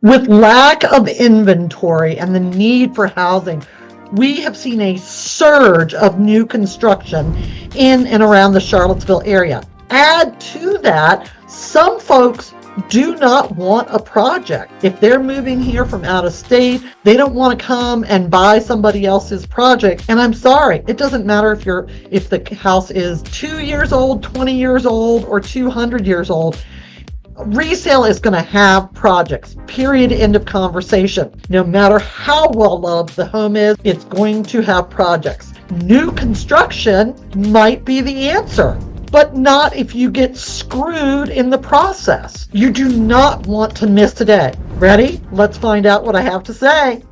With lack of inventory and the need for housing, we have seen a surge of new construction in and around the Charlottesville area. Add to that, some folks do not want a project. If they're moving here from out of state, they don't want to come and buy somebody else's project. And I'm sorry, it doesn't matter if the house is 2 years old, 20 years old, or 200 years old. Resale is going to have projects, period, end of conversation. No matter how well loved the home is, it's going to have projects. New construction might be the answer, but not if you get screwed in the process. You do not want to miss today. Ready? Let's find out what I have to say.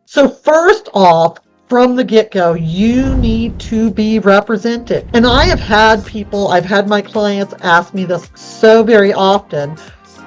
So first off, from the get-go, you need to be represented. And I've had my clients ask me this so very often.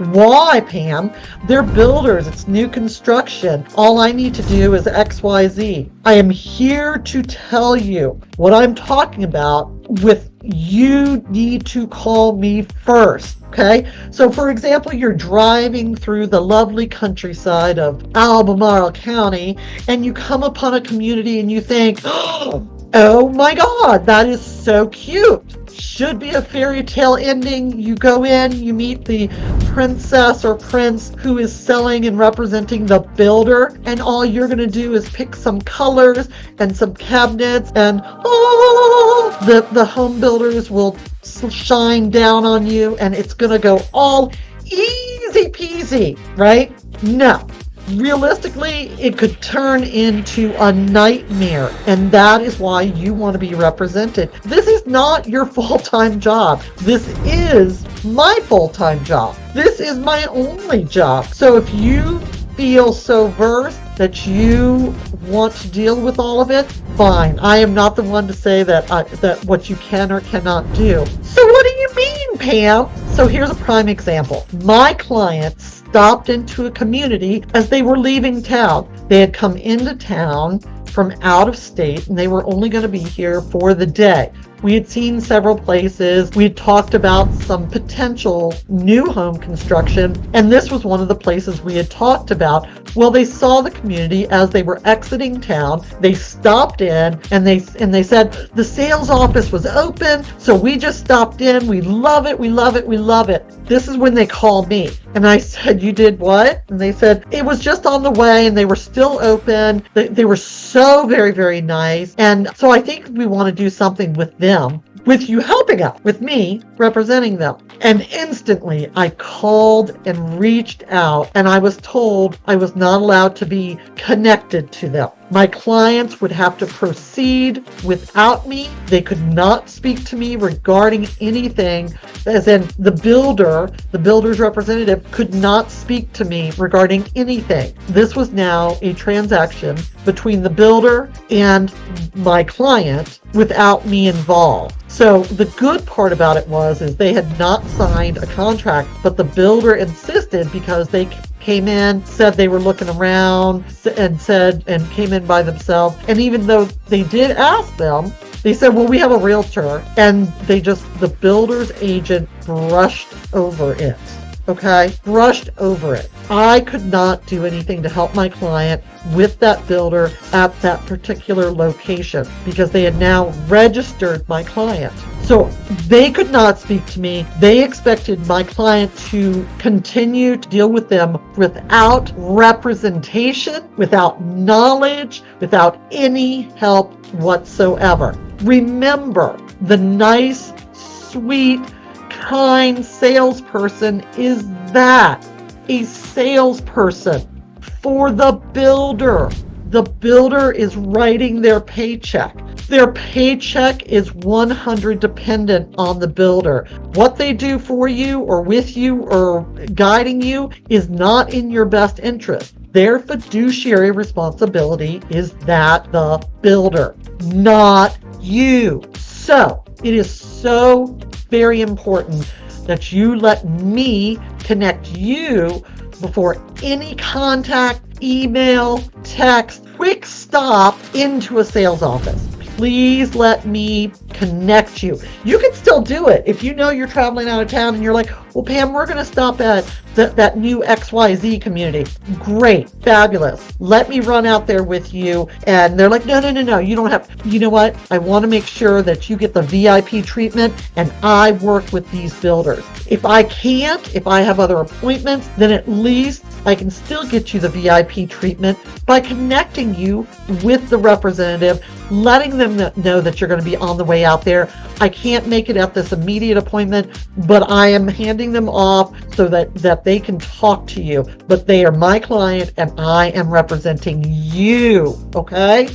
Why, Pam? They're builders. It's new construction. All I need to do is XYZ. I am here to tell you what I'm talking about with you need to call me first. Okay, so for example, you're driving through the lovely countryside of Albemarle County and you come upon a community and you think, oh my God, that is so cute. Should be a fairy tale ending. You go in, you meet the princess or prince who is selling and representing the builder, and all you're going to do is pick some colors and some cabinets, and the home builders will shine down on you, and it's going to go all easy peasy, right? No. Realistically, it could turn into a nightmare, and that is why you want to be represented. This is not your full-time job. This is my full-time job. This is my only job. So if you feel so versed that you want to deal with all of it, fine. I am not the one to say that what you can or cannot do. So what do you mean, Pam? So here's a prime example. My client stopped into a community as they were leaving town. They had come into town from out of state and they were only going to be here for the day. We had seen several places. We had talked about some potential new home construction, and this was one of the places we had talked about. Well, they saw the community as they were exiting town. They stopped in and they said the sales office was open, so we just stopped in. We love it. We love it. We love it. This is when they called me. And I said, you did what? And they said, it was just on the way and they were still open. They were so very, very nice. And so I think we want to do something with them, with you helping out, with me representing them. And instantly I called and reached out and I was told I was not allowed to be connected to them. My clients would have to proceed without me. They could not speak to me regarding anything, as in the builder's representative could not speak to me regarding anything. This was now a transaction between the builder and my client without me involved. So the good part about it is they had not signed a contract, but the builder insisted because they came in, said they were looking around and came in by themselves. And even though they did ask them, they said, well, we have a realtor, and the builder's agent brushed over it. Okay, brushed over it. I could not do anything to help my client with that builder at that particular location because they had now registered my client. So they could not speak to me. They expected my client to continue to deal with them without representation, without knowledge, without any help whatsoever. Remember, the nice, sweet, kind salesperson is that, a salesperson for the builder. The builder is writing their paycheck. Their paycheck is 100% dependent on the builder. What they do for you or with you or guiding you is not in your best interest. Their fiduciary responsibility is that the builder, not you. So it is so very important that you let me connect you before any contact, email, text, quick stop into a sales office. Please let me connect you. You can still do it. If you know you're traveling out of town and you're like, well, Pam, we're going to stop at that new XYZ community. Great. Fabulous. Let me run out there with you. And they're like, no, you don't have, you know what? I want to make sure that you get the VIP treatment, and I work with these builders. If I can't, if I have other appointments, then at least I can still get you the VIP treatment by connecting you with the representative, letting them know that you're going to be on the way out there. I can't make it at this immediate appointment, but I am handing them off so that they can talk to you. But they are my client and I am representing you, okay?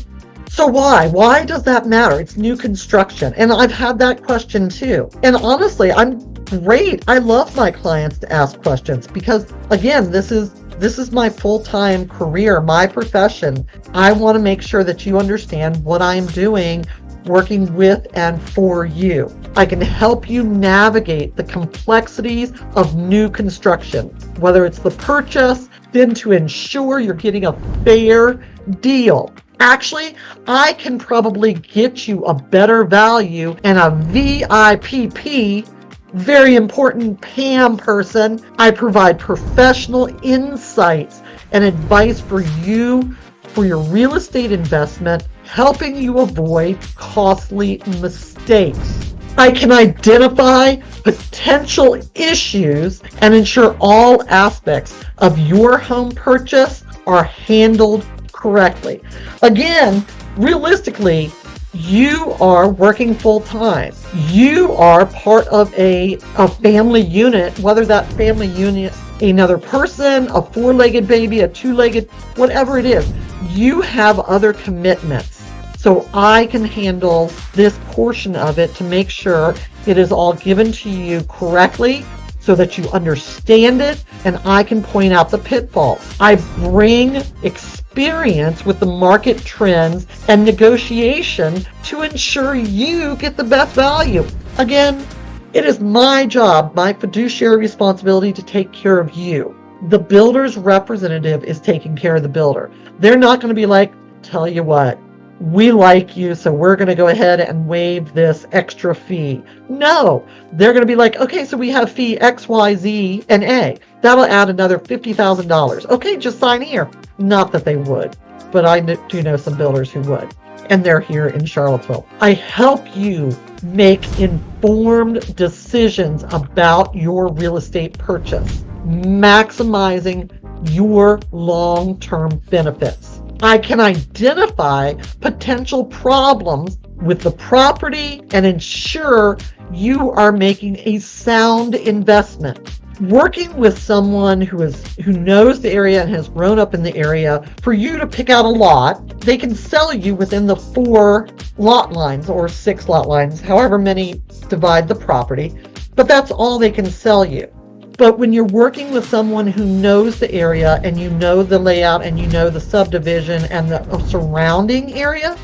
So why does that matter? It's new construction. And I've had that question too. And honestly, I'm great. I love my clients to ask questions because, again, this is my full-time career, my profession. I want to make sure that you understand what I'm doing, working with and for you. I can help you navigate the complexities of new construction, whether it's the purchase, then to ensure you're getting a fair deal. Actually, I can probably get you a better value and a VIPP, very important Pam person. I provide professional insights and advice for you for your real estate investment, helping you avoid costly mistakes. I can identify potential issues and ensure all aspects of your home purchase are handled correctly. Again, realistically, you are working full time. You are part of a family unit, whether that family unit, another person, a four-legged baby, a two-legged, whatever it is. You have other commitments. So I can handle this portion of it to make sure it is all given to you correctly so that you understand it, and I can point out the pitfalls. I bring experience with the market trends and negotiation to ensure you get the best value. Again, it is my job, my fiduciary responsibility to take care of you. The builder's representative is taking care of the builder. They're not going to be like, tell you what, we like you, so we're going to go ahead and waive this extra fee. No, they're going to be like, okay, so we have fee X, Y, Z, and A. That'll add another $50,000. Okay, just sign here. Not that they would, but I do know some builders who would, and they're here in Charlottesville. I help you make informed decisions about your real estate purchase, maximizing your long-term benefits. I can identify potential problems with the property and ensure you are making a sound investment. Working with someone who knows the area and has grown up in the area, for you to pick out a lot, they can sell you within the 4 lot lines or 6 lot lines, however many divide the property, but that's all they can sell you. But when you're working with someone who knows the area and you know the layout and you know the subdivision and the surrounding area,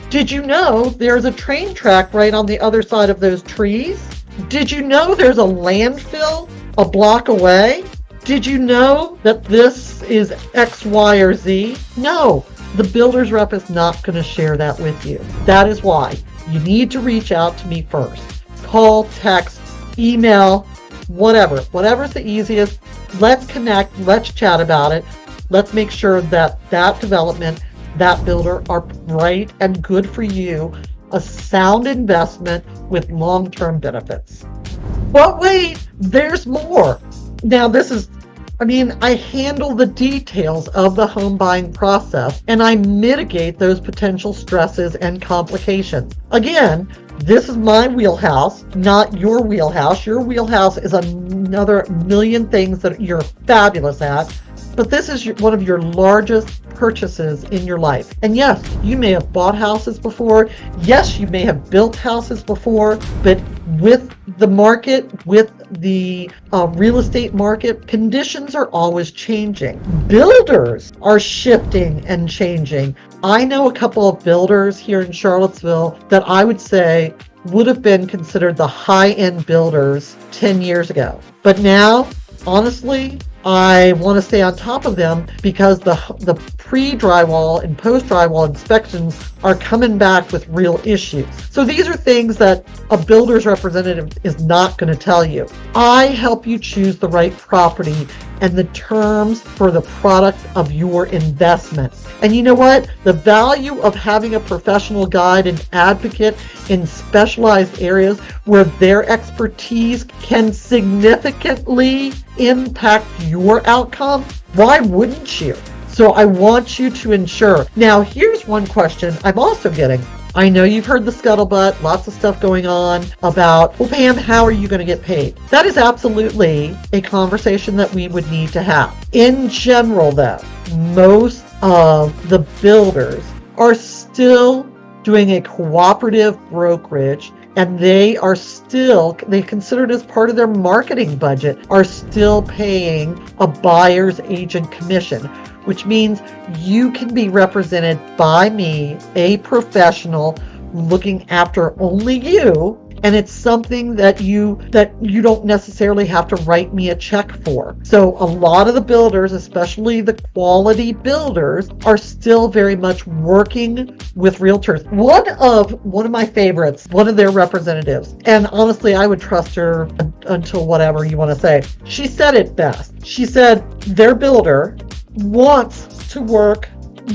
did you know there's a train track right on the other side of those trees? Did you know there's a landfill a block away? Did you know that this is X, Y, or Z? No, the builder's rep is not going to share that with you. That is why you need to reach out to me first. Call, text, email, whatever's the easiest. Let's connect, let's chat about it. Let's make sure that development, that builder are right and good for you, a sound investment with long-term benefits. But wait, there's more. Now I handle the details of the home buying process and I mitigate those potential stresses and complications. Again, this is my wheelhouse, not your wheelhouse. Your wheelhouse is another million things that you're fabulous at, but this is one of your largest purchases in your life. And yes, you may have bought houses before. Yes, you may have built houses before, but with the market, with the real estate market, conditions are always changing. Builders are shifting and changing. I know a couple of builders here in Charlottesville that I would say would have been considered the high-end builders 10 years ago. But now, honestly, I want to stay on top of them because the pre-drywall and post-drywall inspections are coming back with real issues. So these are things that a builder's representative is not going to tell you. I help you choose the right property and the terms for the product of your investment. And you know what? The value of having a professional guide and advocate in specialized areas where their expertise can significantly impact your outcome, why wouldn't you? So I want you to ensure. Now, here's one question I'm also getting. I know you've heard the scuttlebutt, lots of stuff going on about, well, Pam, how are you going to get paid? That is absolutely a conversation that we would need to have. In general, though, most of the builders are still doing a cooperative brokerage, and they consider it as part of their marketing budget, are still paying a buyer's agent commission, which means you can be represented by me, a professional looking after only you, and it's something that you don't necessarily have to write me a check for. So a lot of the builders, especially the quality builders, are still very much working with realtors. One of my favorites, one of their representatives, and honestly, I would trust her until whatever you want to say. She said it best. She said their builder wants to work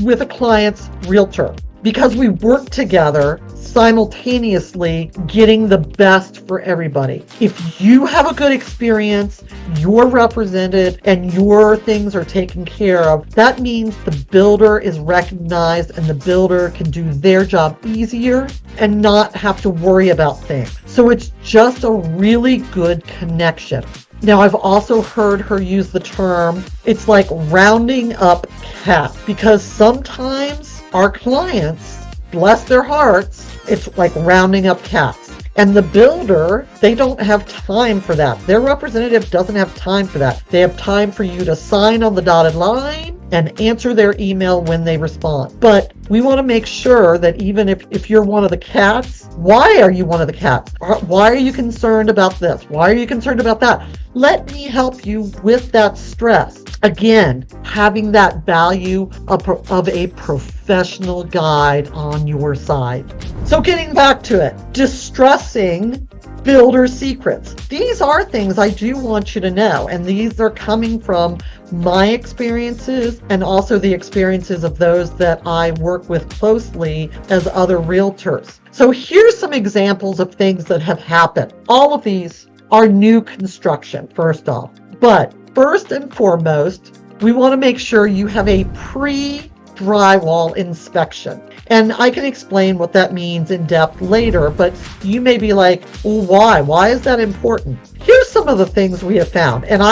with a client's realtor because we work together simultaneously getting the best for everybody. If you have a good experience, you're represented, and your things are taken care of, that means the builder is recognized and the builder can do their job easier and not have to worry about things. So it's just a really good connection. Now, I've also heard her use the term, it's like rounding up cats, because sometimes our clients, bless their hearts, it's like rounding up cats. And the builder, they don't have time for that. Their representative doesn't have time for that. They have time for you to sign on the dotted line and answer their email when they respond. But we want to make sure that even if you're one of the cats, why are you one of the cats? Why are you concerned about this? Why are you concerned about that? Let me help you with that stress. Again, having that value of a professional guide on your side. So getting back to it, distressing builder secrets. These are things I do want you to know, and these are coming from my experiences and also the experiences of those that I work with closely as other realtors. So here's some examples of things that have happened. All of these are new construction, first off. But first and foremost, we want to make sure you have a pre-drywall inspection. And I can explain what that means in depth later, but you may be like, well, why? Why is that important? Here's some of the things we have found. And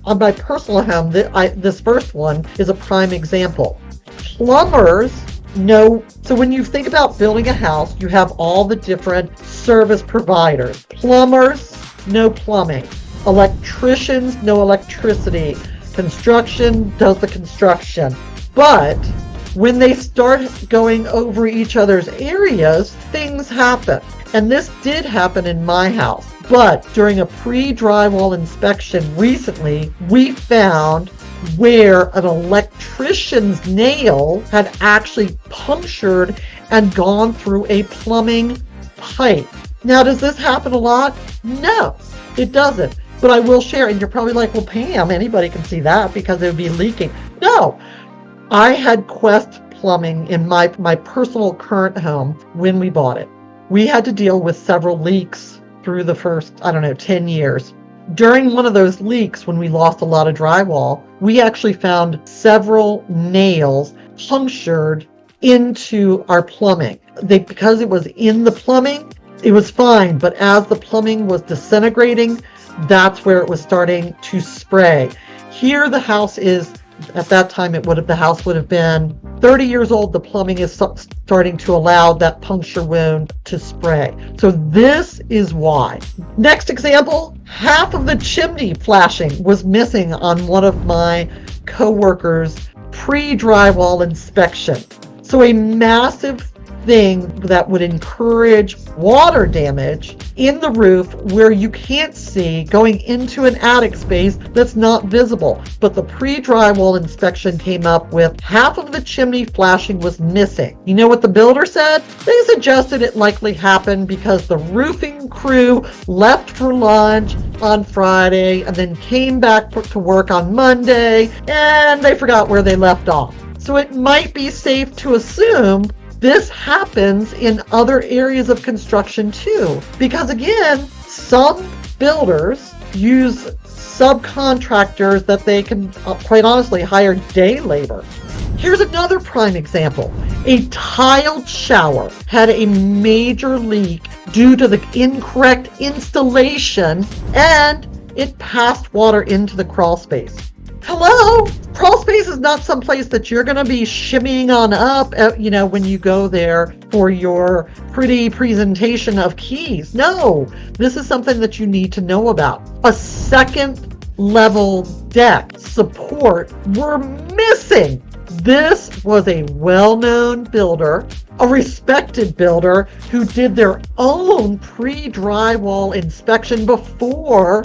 on my personal home, this first one is a prime example. Plumbers know, so when you think about building a house, you have all the different service providers. Plumbers know plumbing. Electricians know electricity. Construction does the construction. But when they start going over each other's areas, things happen. And this did happen in my house. But during a pre-drywall inspection recently, we found where an electrician's nail had actually punctured and gone through a plumbing pipe. Now, does this happen a lot? No, it doesn't. But I will share, and you're probably like, well, Pam, anybody can see that because it would be leaking. No, I had Quest Plumbing in my personal current home when we bought it. We had to deal with several leaks through the first, 10 years. During one of those leaks, when we lost a lot of drywall, we actually found several nails punctured into our plumbing. Because it was in the plumbing, it was fine, but as the plumbing was disintegrating, that's where it was starting to spray. Here the house is, at that time the house would have been 30 years old. The plumbing is starting to allow that puncture wound to spray. So this is why. Next example, half of the chimney flashing was missing on one of my coworkers' pre-drywall inspection. So a massive thing that would encourage water damage in the roof where you can't see going into an attic space that's not visible. But the pre-drywall inspection came up with half of the chimney flashing was missing. You know what the builder said? They suggested it likely happened because the roofing crew left for lunch on Friday and then came back to work on Monday, and they forgot where they left off. So it might be safe to assume this happens in other areas of construction too, because again, some builders use subcontractors that they can quite honestly hire day labor. Here's another prime example. A tiled shower had a major leak due to the incorrect installation, and it passed water into the crawl space. Hello? Crawl space is not someplace that you're going to be shimmying on up, when you go there for your pretty presentation of keys. No, this is something that you need to know about. A second level deck support were missing. This was a well-known builder, a respected builder who did their own pre-drywall inspection before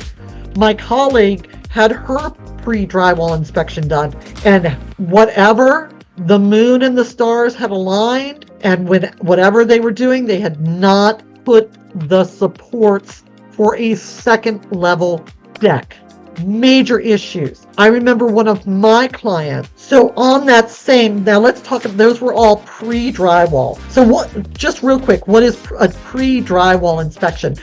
my colleague had her pre-drywall inspection done. And whatever the moon and the stars had aligned, and whatever they were doing, they had not put the supports for a second level deck. Major issues. I remember one of my clients. So on that same, now let's talk, those were all pre-drywall. So just real quick, what is a pre-drywall inspection?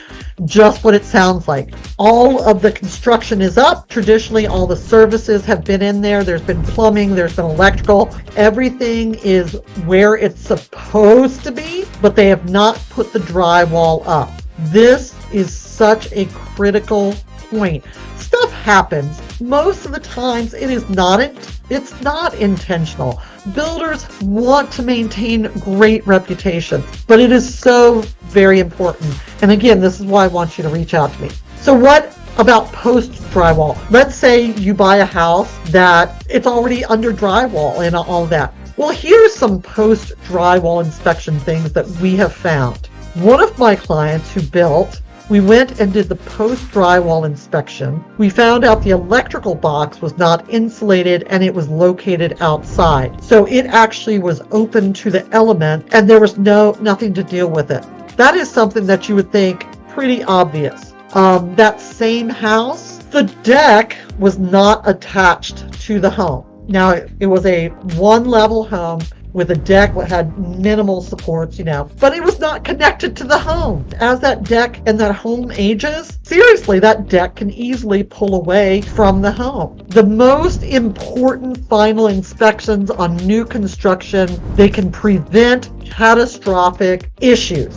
Just what it sounds like. All of the construction is up. Traditionally, all the services have been in there. There's been plumbing, there's been electrical. Everything is where it's supposed to be, but they have not put the drywall up. This is such a critical point. Stuff happens. Most of the times it's not intentional. Builders want to maintain great reputation, but it is so very important. And again, this is why I want you to reach out to me. So what about post drywall? Let's say you buy a house that it's already under drywall and all that. Well, here's some post drywall inspection things that we have found. One of my clients who built, we went and did the post-drywall inspection. We found out the electrical box was not insulated and it was located outside. So it actually was open to the element and there was nothing to deal with it. That is something that you would think pretty obvious. That same house, the deck was not attached to the home. Now it was a one-level home with a deck that had minimal supports, but it was not connected to the home. As that deck and that home ages, seriously, that deck can easily pull away from the home. The most important final inspections on new construction, they can prevent catastrophic issues.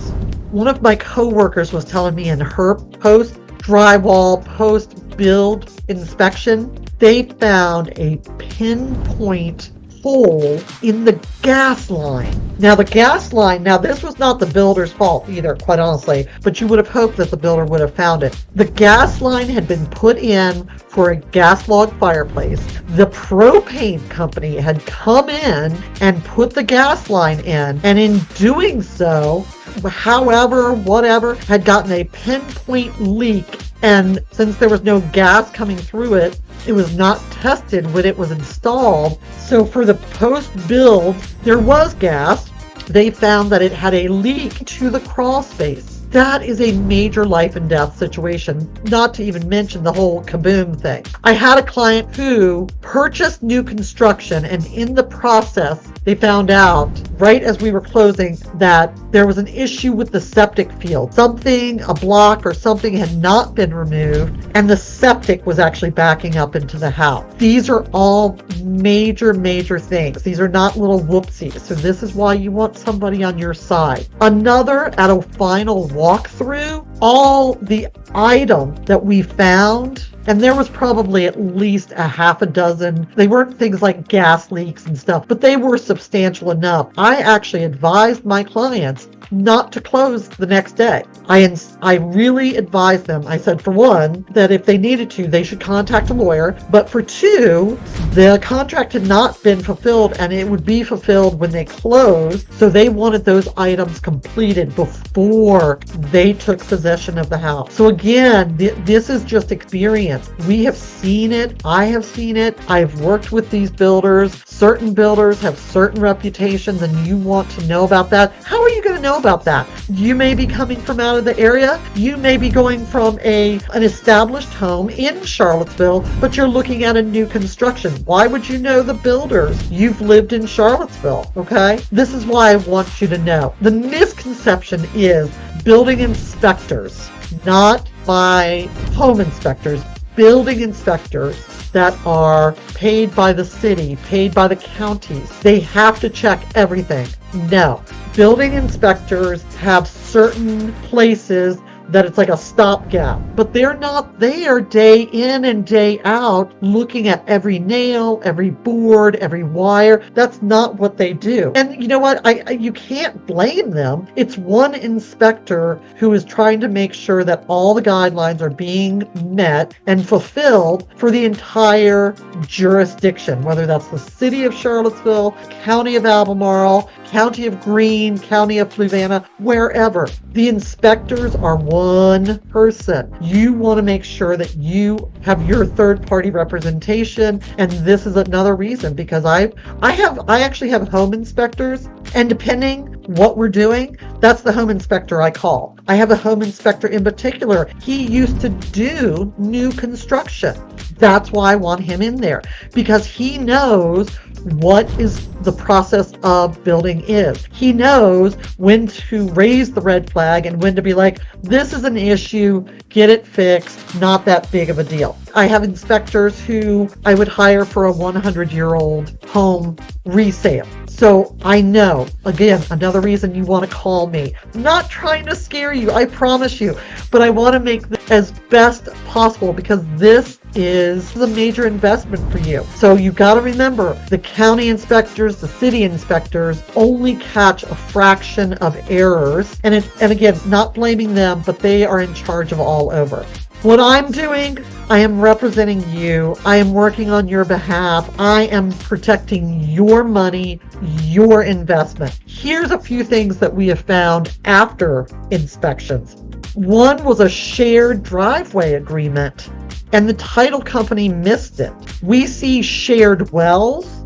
One of my coworkers was telling me in her post-drywall, post-build inspection, they found a pinpoint hole in the gas line. Now this was not the builder's fault either, quite honestly, but you would have hoped that the builder would have found it. The gas line had been put in for a gas log fireplace. The propane company had come in and put the gas line in, and in doing so, whatever, had gotten a pinpoint leak. And since there was no gas coming through it, it was not tested when it was installed. So for the post-build, there was gas. They found that it had a leak to the crawl space. That is a major life and death situation, not to even mention the whole kaboom thing. I had a client who purchased new construction, and in the process, they found out right as we were closing that there was an issue with the septic field. A block or something had not been removed, and the septic was actually backing up into the house. These are all major things. These are not little whoopsies. So this is why you want somebody on your side. Another, at a final walkthrough, all the item that we found, and there was probably at least a half a dozen. They weren't things like gas leaks and stuff, but they were substantial enough. I actually advised my clients inspections, not to close the next day. I really advised them. I said, for one, that if they needed to, they should contact a lawyer. But for two, the contract had not been fulfilled, and it would be fulfilled when they closed. So they wanted those items completed before they took possession of the house. So again, this is just experience. We have seen it. I have seen it. I've worked with these builders. Certain builders have certain reputations, and you want to know about that. How are you going to know about that? You may be coming from out of the area. You may be going from an established home in Charlottesville, but you're looking at a new construction. Why would you know the builders? You've lived in Charlottesville, okay? This is why I want you to know. The misconception is building inspectors, not by home inspectors, building inspectors that are paid by the city, paid by the counties. They have to check everything. No. Building inspectors have certain places that it's like a stopgap, but they're not there day in and day out looking at every nail, every board, every wire. That's not what they do. And you know what? You can't blame them. It's one inspector who is trying to make sure that all the guidelines are being met and fulfilled for the entire jurisdiction, whether that's the city of Charlottesville, county of Albemarle, county of Greene, county of Fluvanna, wherever. The inspectors are one person. You want to make sure that you have your third-party representation, and this is another reason, because I actually have home inspectors, and depending what we're doing, that's the home inspector I call. I have a home inspector in particular. He used to do new construction. That's why I want him in there, because he knows what is the process of building is. He knows when to raise the red flag and when to be like, this is an issue, get it fixed, not that big of a deal. I have inspectors who I would hire for a 100-year-old home resale. So I know, again, another reason you want to call me. I'm not trying to scare you, I promise you, but I want to make this as best possible, because this is a major investment for you. So you got to remember, the county inspectors, the city inspectors only catch a fraction of errors. And again, not blaming them, but they are in charge of all over. What I'm doing, I am representing you. I am working on your behalf. I am protecting your money, your investment. Here's a few things that we have found after inspections. One was a shared driveway agreement, and the title company missed it. We see shared wells.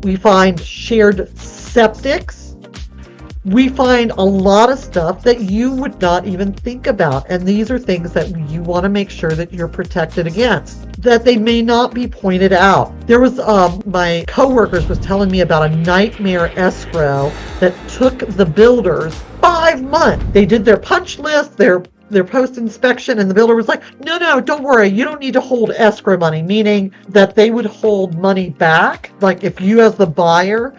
We find shared septics. We find a lot of stuff that you would not even think about. And these are things that you want to make sure that you're protected against, that they may not be pointed out. There was, my coworkers was telling me about a nightmare escrow that took the builders 5 months. They did their punch list, their post-inspection, and the builder was like, no, don't worry, you don't need to hold escrow money, meaning that they would hold money back. Like if you as the buyer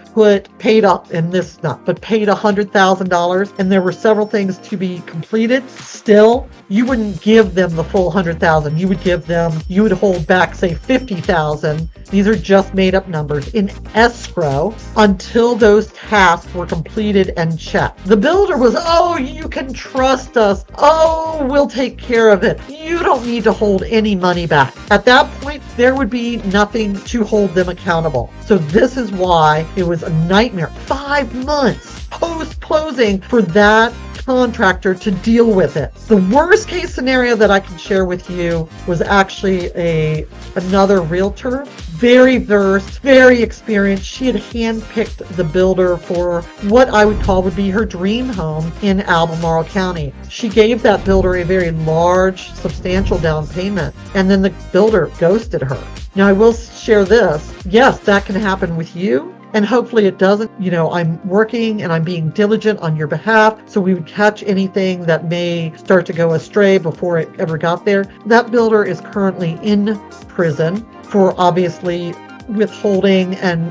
paid $100,000 and there were several things to be completed, still, you wouldn't give them the full $100,000. You would hold back, say, $50,000. These are just made up numbers in escrow until those tasks were completed and checked. The builder was, oh, you can trust us. Oh, we'll take care of it. You don't need to hold any money back. At that point, there would be nothing to hold them accountable. So this is why it was a nightmare. 5 months post-closing for that contractor to deal with it. The worst case scenario that I can share with you was actually another realtor, very versed, very experienced. She had handpicked the builder for what I would call would be her dream home in Albemarle County. She gave that builder a very large, substantial down payment, and then the builder ghosted her. Now, I will share this. Yes, that can happen with you. And hopefully it doesn't. I'm working and I'm being diligent on your behalf, so we would catch anything that may start to go astray before it ever got there. That builder is currently in prison for obviously withholding and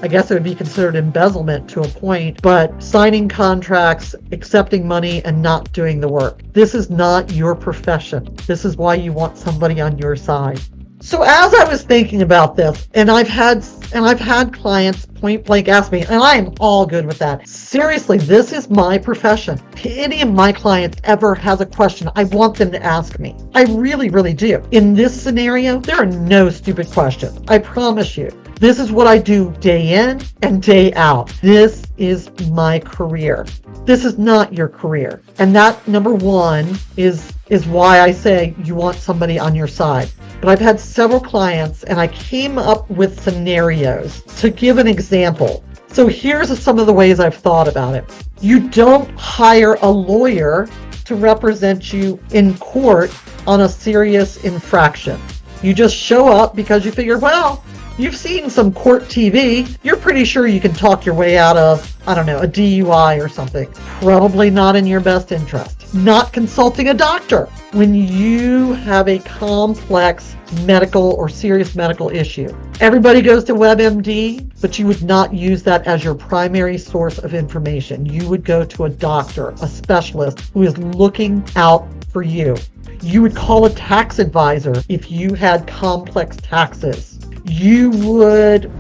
I guess it would be considered embezzlement to a point, but signing contracts, accepting money, and not doing the work. This is not your profession. This is why you want somebody on your side. So as I was thinking about this, and I've had clients point blank ask me, and I am all good with that. Seriously, this is my profession. If any of my clients ever has a question, I want them to ask me. I really, really do. In this scenario, there are no stupid questions. I promise you. This is what I do day in and day out. This is my career. This is not your career. And that, number one, is why I say you want somebody on your side. But I've had several clients, and I came up with scenarios to give an example. So here's some of the ways I've thought about it. You don't hire a lawyer to represent you in court on a serious infraction. You just show up because you figure, well, you've seen some court TV. You're pretty sure you can talk your way out of, I don't know, a DUI or something. Probably not in your best interest. Not consulting a doctor when you have a complex medical or serious medical issue. Everybody goes to WebMD, but you would not use that as your primary source of information. You would go to a doctor, a specialist who is looking out for you. You would call a tax advisor if you had complex taxes. You would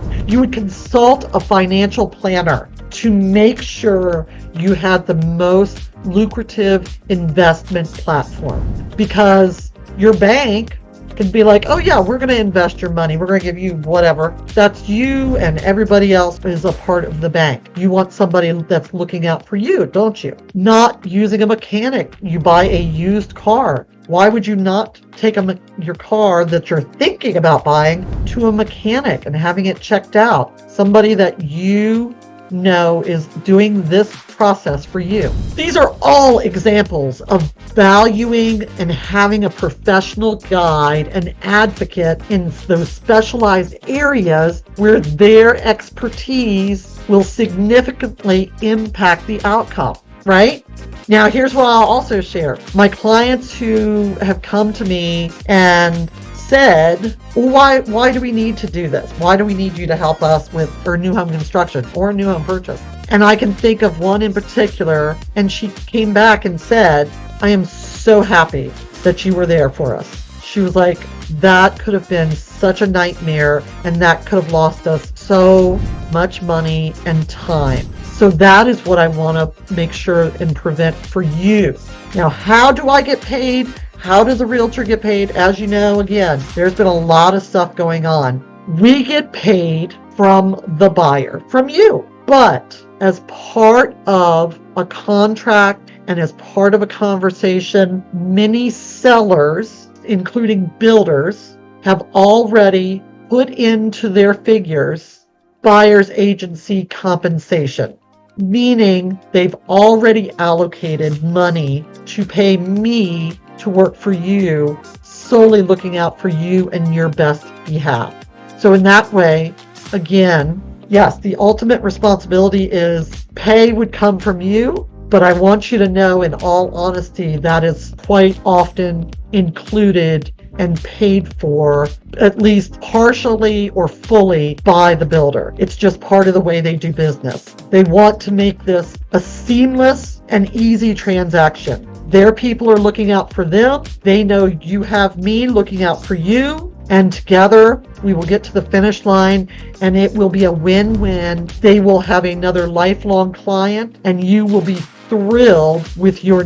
consult a financial planner to make sure you had the most lucrative investment platform, because your bank can be like, oh yeah, we're going to invest your money. We're going to give you whatever. That's you, and everybody else is a part of the bank. You want somebody that's looking out for you, don't you? Not using a mechanic. You buy a used car. Why would you not take your car that you're thinking about buying to a mechanic and having it checked out? Somebody that you know is doing this process for you. These are all examples of valuing and having a professional guide, an advocate in those specialized areas where their expertise will significantly impact the outcome, right? Now, here's what I'll also share. My clients who have come to me and said, well, why do we need to do this? Why do we need you to help us with our new home construction or new home purchase? And I can think of one in particular, and she came back and said, I am so happy that you were there for us. She was like, that could have been such a nightmare, and that could have lost us so much money and time. So that is what I want to make sure and prevent for you. Now, how do I get paid? How does a realtor get paid? As you know, again, there's been a lot of stuff going on. We get paid from the buyer, from you. But as part of a contract and as part of a conversation, many sellers, including builders, have already put into their figures buyer's agency compensation, meaning they've already allocated money to pay me to work for you, solely looking out for you and your best behalf. So in that way, again, yes, the ultimate responsibility is pay would come from you, but I want you to know, in all honesty, that is quite often included and paid for, at least partially or fully, by the builder. It's just part of the way they do business. They want to make this a seamless and easy transaction. Their people are looking out for them. They know you have me looking out for you. And together we will get to the finish line, and it will be a win-win. They will have another lifelong client, and you will be thrilled with your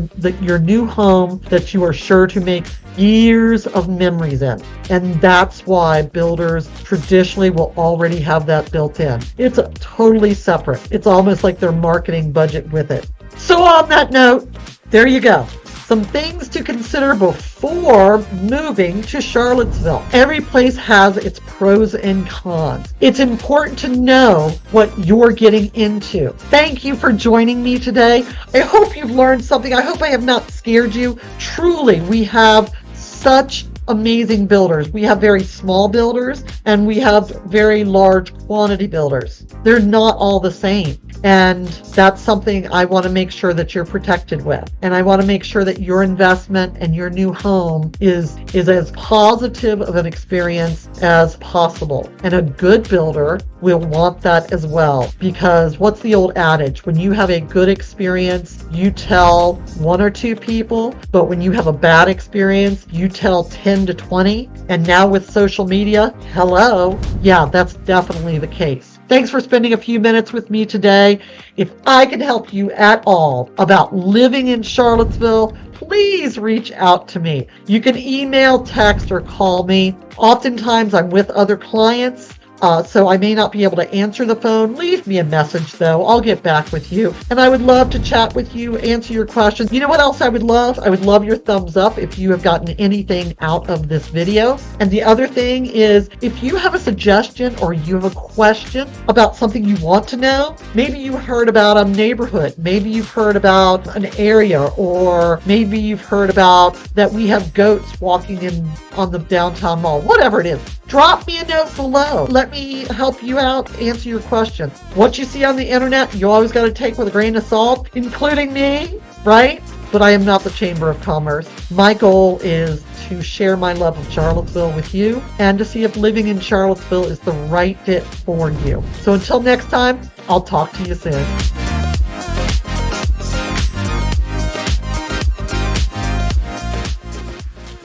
new home that you are sure to make years of memories in. And that's why builders traditionally will already have that built in. It's totally separate. It's almost like their marketing budget with it. So on that note, there you go. Some things to consider before moving to Charlottesville. Every place has its pros and cons. It's important to know what you're getting into. Thank you for joining me today. I hope you've learned something. I hope I have not scared you. Truly, we have such amazing builders. We have very small builders, and we have very large quantity builders. They're not all the same. And that's something I want to make sure that you're protected with. And I want to make sure that your investment and your new home is as positive of an experience as possible. And a good builder will want that as well. Because what's the old adage? When you have a good experience, you tell one or two people. But when you have a bad experience, you tell 10 10 to 20. And now with social media, hello. Yeah, that's definitely the case. Thanks for spending a few minutes with me today. If I can help you at all about living in Charlottesville, please reach out to me. You can email, text, or call me. Oftentimes I'm with other clients, so I may not be able to answer the phone. Leave me a message though. I'll get back with you. And I would love to chat with you, answer your questions. You know what else I would love? I would love your thumbs up if you have gotten anything out of this video. And the other thing is, if you have a suggestion or you have a question about something you want to know, maybe you heard about a neighborhood, maybe you've heard about an area, or maybe you've heard about that we have goats walking in on the downtown mall, whatever it is, drop me a note below. Let me help you out, answer your questions. What you see on the internet, you always got to take with a grain of salt, including me, right? But I am not the Chamber of Commerce. My goal is to share my love of Charlottesville with you and to see if living in Charlottesville is the right fit for you. So until next time, I'll talk to you soon.